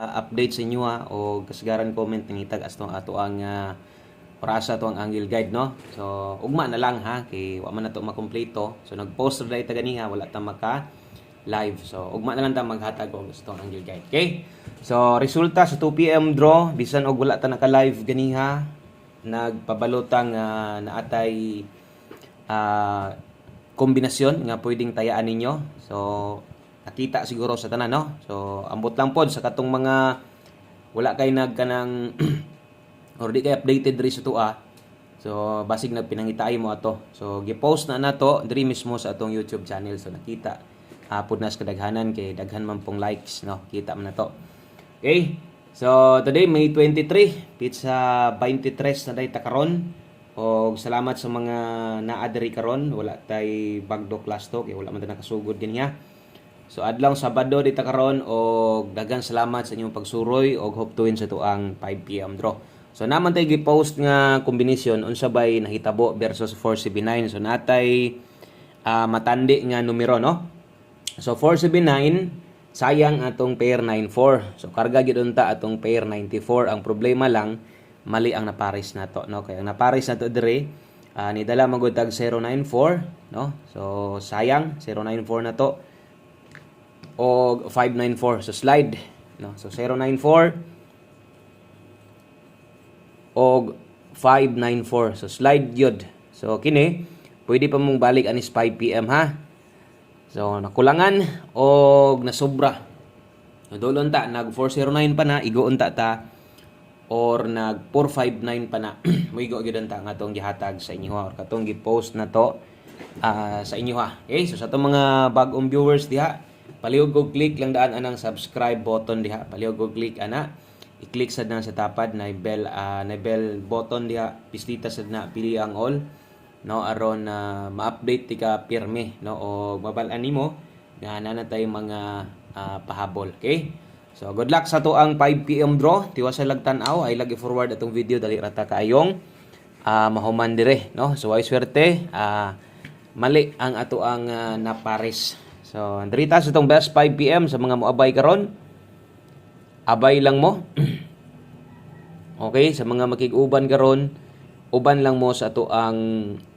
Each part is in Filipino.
update sa inyo o kasagaran comment nangitag as ato ang orasa to ang angle guide no. So ugma na lang kay wa man nato makumpleto. So nag-post ra ta ganiha wala ta maka live. So ugma na lang ta maghatag og gusto ang angle guide. Okay? So resulta sa 2 PM draw bisan og wala ta naka live ganiha nagpabalotang naatay kombinasyon nga pwedeng tayaan ninyo. So nakita siguro sa tanan no. So ambot lang pod sa katong mga wala kay nagkanang or di kay updated diri sa tua. So basig nagpinangitay mo ato. So gi-post na nato diri mismo sa atong YouTube channel. So nakita pud nas kadaghanan kay daghan man pong likes no. Kita man nato. Okay? So today May 23, pizza 23 na day ta karon. Og salamat sa mga naa diri karon. Wala tay bagdo class to kay wala man ta nakasugod ganiha. So adlaw Sabado dita karon og daghang salamat sa inyong pagsuroy og hope to win sa tuang 5 PM draw. So naman tay gi-post nga kombinasyon unsa bay nahitabo versus 479. So natay matandi nga numero no. So 479 sayang atong pair 94. So karga gid unta atong pair 94. Ang problema lang mali ang naparis nato no. Kay ang naparis nato dire ni dala magud tag 094 no. So sayang 094 na to o 594 so slide no. So 094 og 594 so slide yun. So kini pwede pa mong balik anis 5 PM so nakulangan og nasobra dulon ta nag 409 pa na igoon ta or nag 459 pa na moigo gyud ta nga atong gihatag sa inyo or katong gi-post na to sa inyo okay. So sa atong mga bag-ong viewers diha palihog og click lang daan anang subscribe button diha palihog og click ana i-click sad na sa tapad na bell button diha pistita sad na pili ang all no aron ma-update ti ka pirmi no o mabal-an nimo nga nanatay mga pahabol okay. So good luck sa to ang 5 PM draw tiwa sa lagtan-aw ay lagi forward atong video dali rata kaayong mahuman dire no. So ay swerte mali ang ato ang napares. So andrita sa itong best 5 PM sa mga moabay karon abay lang mo. Okay, sa mga makig-uban karon, uban lang mo sa ato ang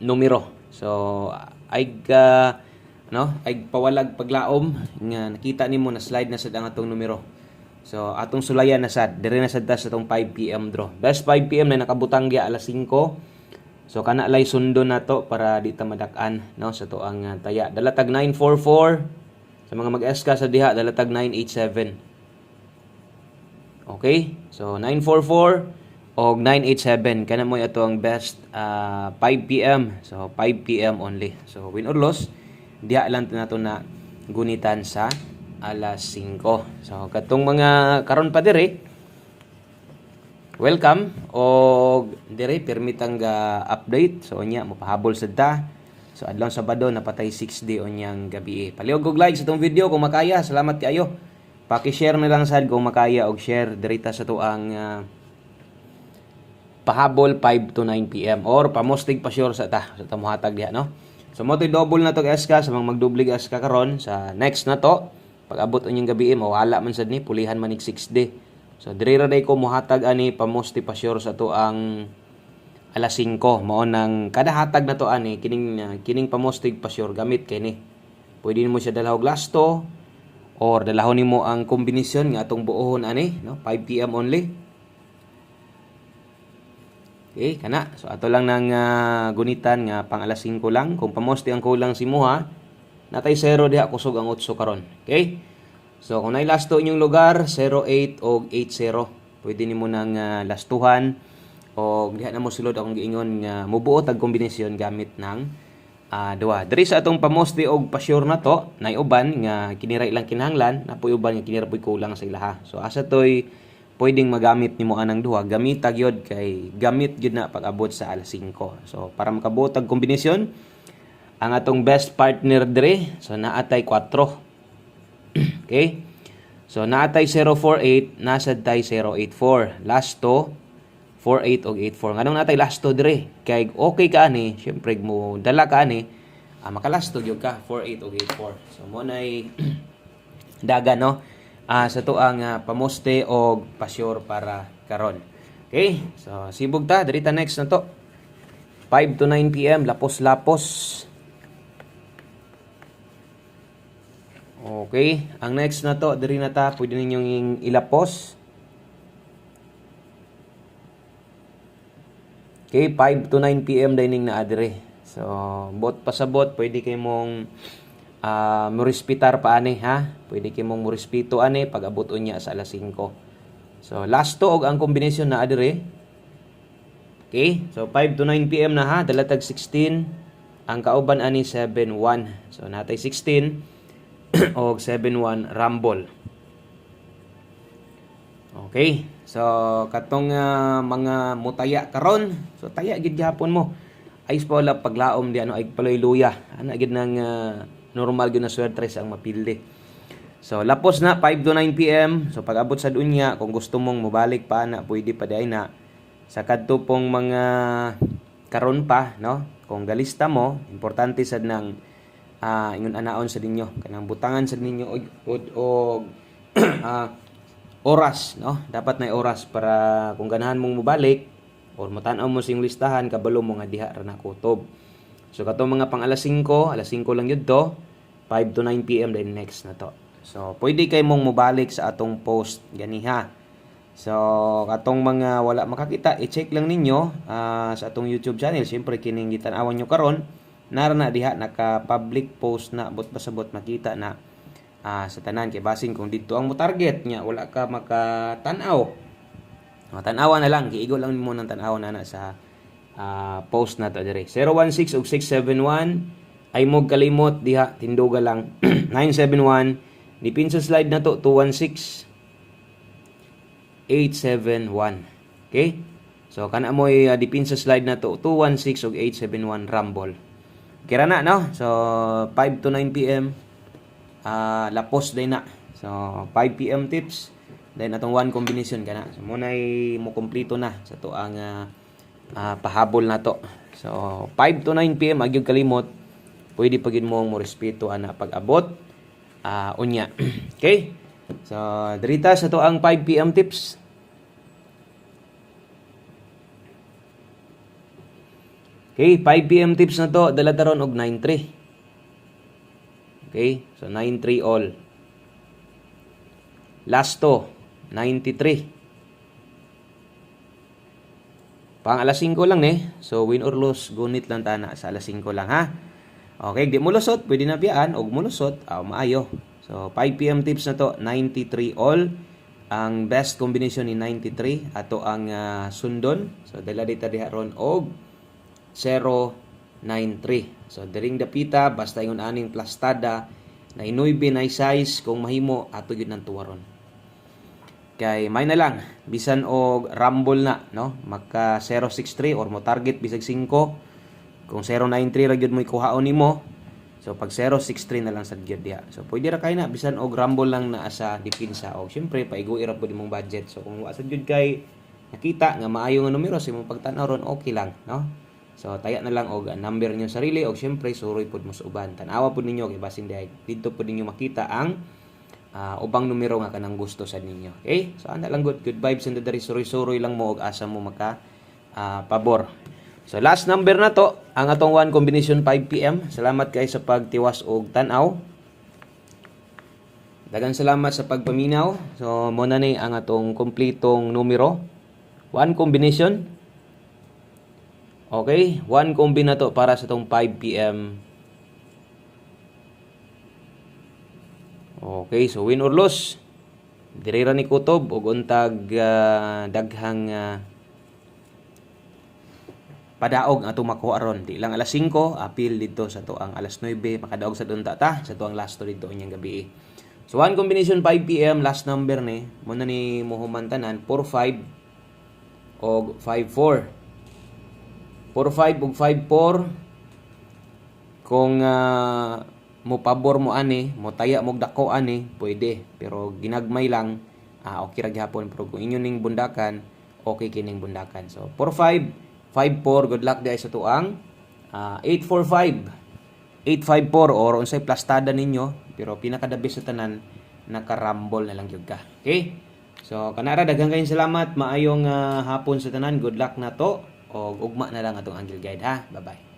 numero. So ay pawalag paglaom nga nakita nimo na slide na sad ang atong numero. So atong sulayan na sad dire na sad ta sa atong 5 PM draw. Best 5 PM na nakabutang gya alas 5. So kana lay sundo na to para di ta madak-an no sa to ang taya. Dalatag 944 sa mga mag-SK sa diha dalatag 987. Okay? So 944 og 987 kana mo ato ang best 5 PM. So 5 PM only. So win or loss diha lang nato na gunitan sa alas 5. So katong mga karon pa dire welcome og dire permitang ga update. So unya mopahabol sad ta. So adlaw Sabado napatay 6D onyang gabi. Palihog og like sa tong video kung makaya. Salamat kayo. Paki-share na lang sad kung makaya og share dirita sa tuang pahabol 5 to 9 PM or pamostig pa sure sa tamuhatag diha no. So mo double na to SK sa mga magdublig SK karon sa next na to pag abot unyang gabi mawala man sad ni pulihan man ig 6D. So diri ra day ko mohatag ani pamosti pa sure sa tuang alas 5 mao nang kada hatag na to ani kining pamostig pa sure gamit kay ni. Pwede mo siya dalahog lasto or dalahon nimo ang kombinasyon nga atong buohon ani no 5 PM only. Okay kana so ato lang nang gunitan nga pang alas 5 lang kung pamosti ang kulang si muha natay 0 diha kusog ang 8 karon. Okay? So kung nay lasto inyong lugar 08 og 80 pwede nimo nang lastuhan og diha na mo sulod akong giingon nga mubuo tag kombinasyon gamit ng duwa. Diri sa atong pamosti og pa-sure na to, nay uban nga kiniray lang kinahanglan, napoy uban nga kinirapoy kulang sa ilaha. So asa toy pwedeng magamit nimo anang duha, gamita gyud kay gamit gyud na pag-abot sa alas 5. So para makabuo tag kombinasyon ang atong best partner dire, so naatay 4. Okay? So naatay 048, nasad tay 084. Last to 48 og 84. Nganong natay lasto dire? Kay okay ka ani, syempre mo dala ka ani, makalasto gyud ka 48 og 84. So mo nay daga no. sa tuang pamoste o pasyur para karon. Okay, so sibog ta, diri ta next na to. 5 to 9 PM, lapos-lapos. Okay, ang next na to, diri na ta, pwede ninyong ilapos. Okay, 5 to 9 PM dining na adire. So, bot pasabot, pwede kay mong murespitar pa ani ha. Pwede kay mong murespeto ani pag abot unya sa alas 5. So, last to og ang kombinasyon na adire. Okay, so 5 to 9 PM na ha, dalatag 16. Ang kauban ani 7-1. So, natay 16 og 7-1 rumble. Okay. So katong mga mutaya karon, so taya gid gyapon mo. Ay wala paglaom di ano ay paloy-luya. Ana gid nang normal gyud na swertres ang mapildi. So lapos na 5 to 9 PM. So pag abot sa dunya kung gusto mong mobalik pa na pwede pa diay na. Sa kadto pong mga karon pa no. Kung galista mo, importante sad nang ingon anaon sa ninyo kanang butangan sa ninyo og oras, no? Dapat na oras para kung ganahan mong mobalik or matan-aw mo sing listahan kabalo mo nga diha ra na kutob. So katong mga pang alas 5 lang yun to, 5 to 9 PM then next na to. So pwede kay mong mobalik sa atong post ganiha. So katong mga wala makakita, i-check lang ninyo sa atong YouTube channel. Siyempre kining gitan-awan nyo karon, nara na diha naka-public post na bot pasabot makita na sa tanan kay basin kung dito ang mo target nya wala ka makatan-aw. Tan-awan na lang, giigo lang mo ng tan-aw na sa post na to dire. 016 ug 671 ay mo kalimot diha tinduga lang 971 dipin sa slide na to 216 871. Okay? So kana mo dipin sa slide na to 216 ug 871 rumble. Kira na no? So 5 to 9 PM lapos day na. So 5 PM tips then atong one combination kana. So munay mo kompleto na sa to ang pahabol na to. So 5 to 9 PM agyud kalimot pwede pagid mo respeto ana pag-abot unya. Okay? So dirita sa to ang 5 PM tips. Okay, 5 PM tips na to dala taron og 9-3. Okay, so 9-3 all. Last to, 93. Pang alas 5 lang So win or lose, gunit lang tana sa alas 5 lang ha. Okay, di mo lusot, pwede na biyaan og mo lusot, maayo. So 5 PM tips na to, 93 all. Ang best combination ni 93 ato ang sundon. So dala dita diha ron og 093. So diring dapita basta ingon aning plastada na inuibe na size kung mahimo ato gyud nang tuwaron. Kay may na lang bisan og rumble na no maka 063 or mo target bisag 5 kung 093 ra gyud mo ikuhaon nimo. So pag 063 na lang sad gyud diha. So pwede ra kay na bisan og rumble lang na asa depensa og syempre paigui ra pud imong budget. So kung wa sad gyud kay nakita nga maayo nga numero sa imong pagtan-aw ron okay lang no. So taya na lang og number ninyo sarili og syempre suroy pud mo sa uban. Tan-awa pud ninyo kay basin diay didto pud ninyo makita ang ubang numero nga kanang gusto sa ninyo. Okay? So ana lang good vibes and dari suroy-suroy lang mo og asa mo maka pabor. So last number na to ang atong one combination 5 PM. Salamat kay sa pagtiwas og tan-aw. Daghang salamat sa pagpaminaw. So mo na ni ang atong kompletong numero. One combination. Okay, one combi na to para sa tong 5 PM. Okay, so win or lose. Diri ra ni kutob og untag daghang padaog ato makuha ron. Di lang alas 5, apil dito sa to ang alas 9, makadaog sa dunta ta sa to ang last to dito inyang gabi. So one combination 5 PM last number ni mo na ni mohuman tanan 45 og 54. 45 ug 54 kung mo pabor mo ani, mo taya mo dako ani, pwede. Pero ginagmay lang, okay ra gyapon. Pero kung inyo ning bundakan, okay kining bundakan. So 45, 54, good luck guys sa tuang 845, 854 or unsay plastada ninyo. Pero pinaka the best sa tanan nakarambol na lang gyud ka. Okay? So kanara daghang kayong salamat, maayong hapon sa tanan. Good luck na to, og ugma na lang atong Angel Guide ha. Bye-bye.